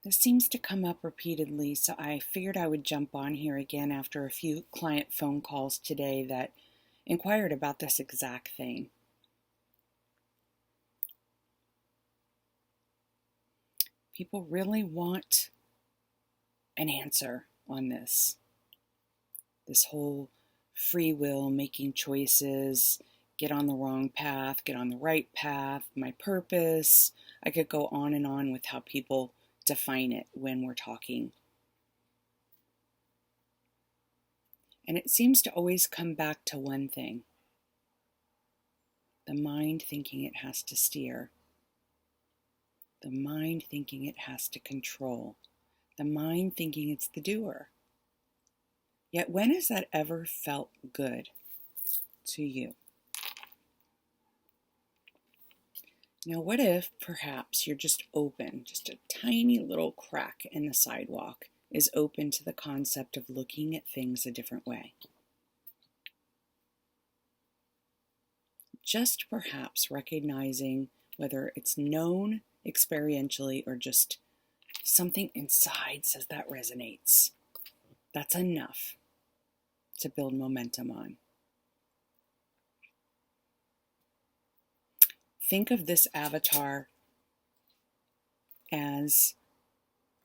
This seems to come up repeatedly, so I figured I would jump on here again after a few client phone calls today that inquired about this exact thing. People really want an answer on this. This whole free will, making choices, get on the wrong path, get on the right path, my purpose. I could go on and on with how people define it when we're talking. And it seems to always come back to one thing: the mind thinking it has to steer, the mind thinking it has to control, the mind thinking it's the doer. Yet when has that ever felt good to you? Now, what if perhaps you're just open, just a tiny little crack in the sidewalk is open to the concept of looking at things a different way? Just perhaps recognizing whether it's known experientially or just something inside says that resonates. That's enough to build momentum on. Think of this avatar as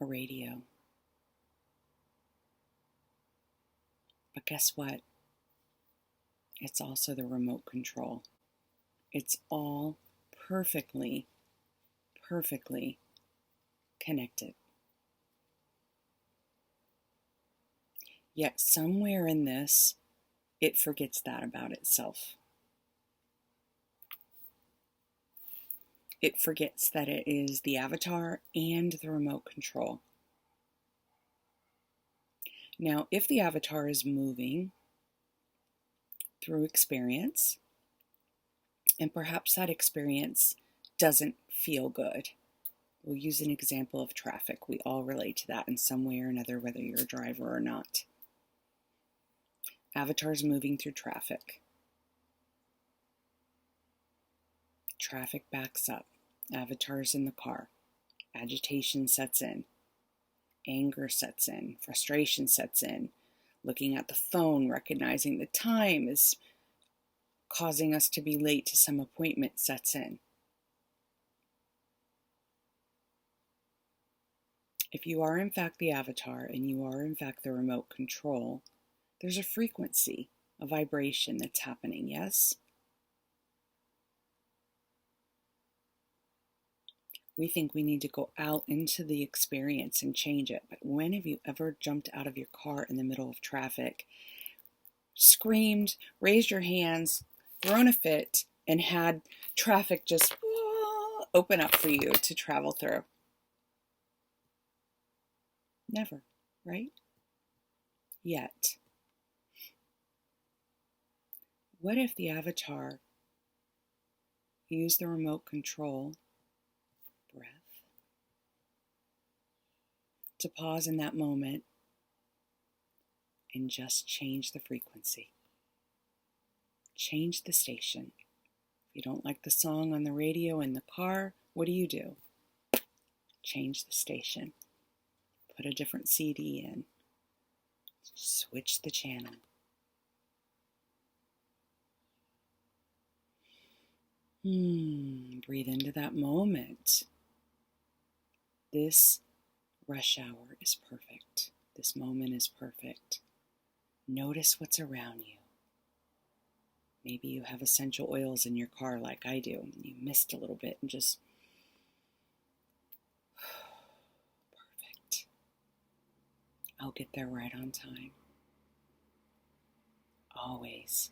a radio. But guess what? It's also the remote control. It's all perfectly connected. Yet somewhere in this, it forgets that about itself. It forgets that it is the avatar and the remote control. Now, if the avatar is moving through experience, and perhaps that experience doesn't feel good. We'll use an example of traffic. We all relate to that in some way or another, whether you're a driver or not. Avatar's moving through traffic. Traffic backs up. Avatar's in the car. Agitation sets in. Anger sets in. Frustration sets in. Looking at the phone, recognizing the time is causing us to be late to some appointment sets in. If you are in fact the avatar and you are in fact the remote control, there's a frequency, a vibration that's happening, yes? We think we need to go out into the experience and change it, but when have you ever jumped out of your car in the middle of traffic, screamed, raised your hands, thrown a fit, and had traffic just open up for you to travel through? Never, right? Yet. What if the avatar used the remote control, breath, to pause in that moment and just change the frequency? Change the station. If you don't like the song on the radio in the car, what do? Change the station. Put a different CD in. Switch the channel. Breathe into that moment. This rush hour is perfect. This moment is perfect. Notice what's around you. Maybe you have essential oils in your car like I do. You missed a little bit and just perfect. I'll get there right on time. Always.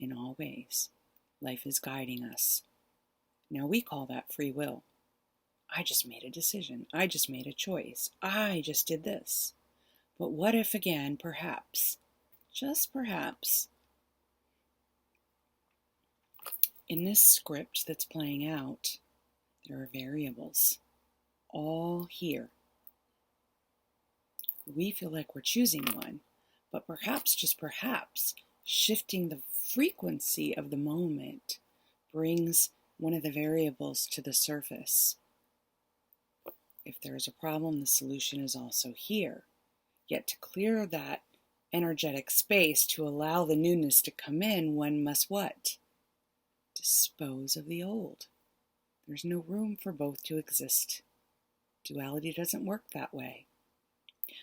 In all ways. Life is guiding us. Now we call that free will. I just made a decision. I just made a choice. I just did this. But what if again, perhaps, just perhaps, in this script that's playing out, there are variables all here. We feel like we're choosing one, but perhaps, just perhaps, shifting the frequency of the moment brings one of the variables to the surface. if there is a problem, the solution is also here. Yet to clear that energetic space to allow the newness to come in, one must what? Dispose of the old. There's no room for both to exist. Duality doesn't work that way.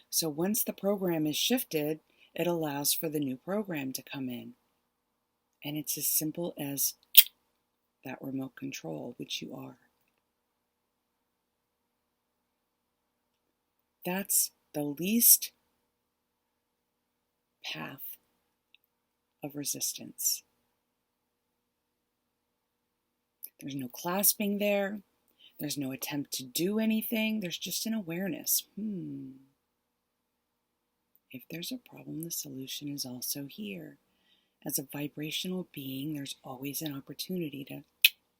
So once the program is shifted, it allows for the new program to come in. And it's as simple as that remote control, which you are. That's the least path of resistance. There's no clasping there. There's no attempt to do anything. There's just an awareness. If there's a problem, the solution is also here. As a vibrational being, there's always an opportunity to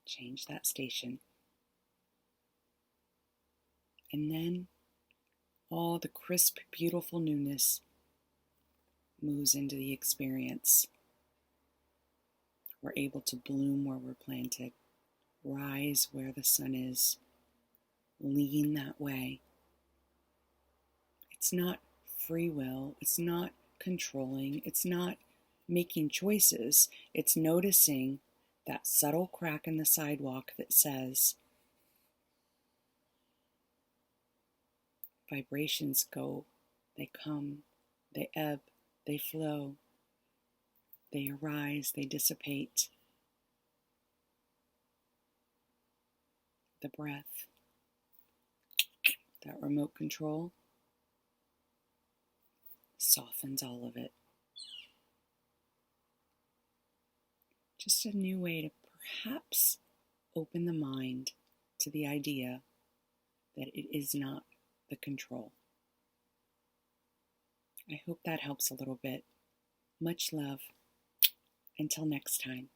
change that station. And then all the crisp, beautiful newness moves into the experience. We're able to bloom where we're planted, rise where the sun is, lean that way. It's not free will, it's not controlling, it's not making choices, it's noticing that subtle crack in the sidewalk that says, vibrations go, they come, they ebb, they flow, they arise, they dissipate. The breath, that remote control, softens all of it. Just a new way to perhaps open the mind to the idea that it is not the control. I hope that helps a little bit. Much love. Until next time.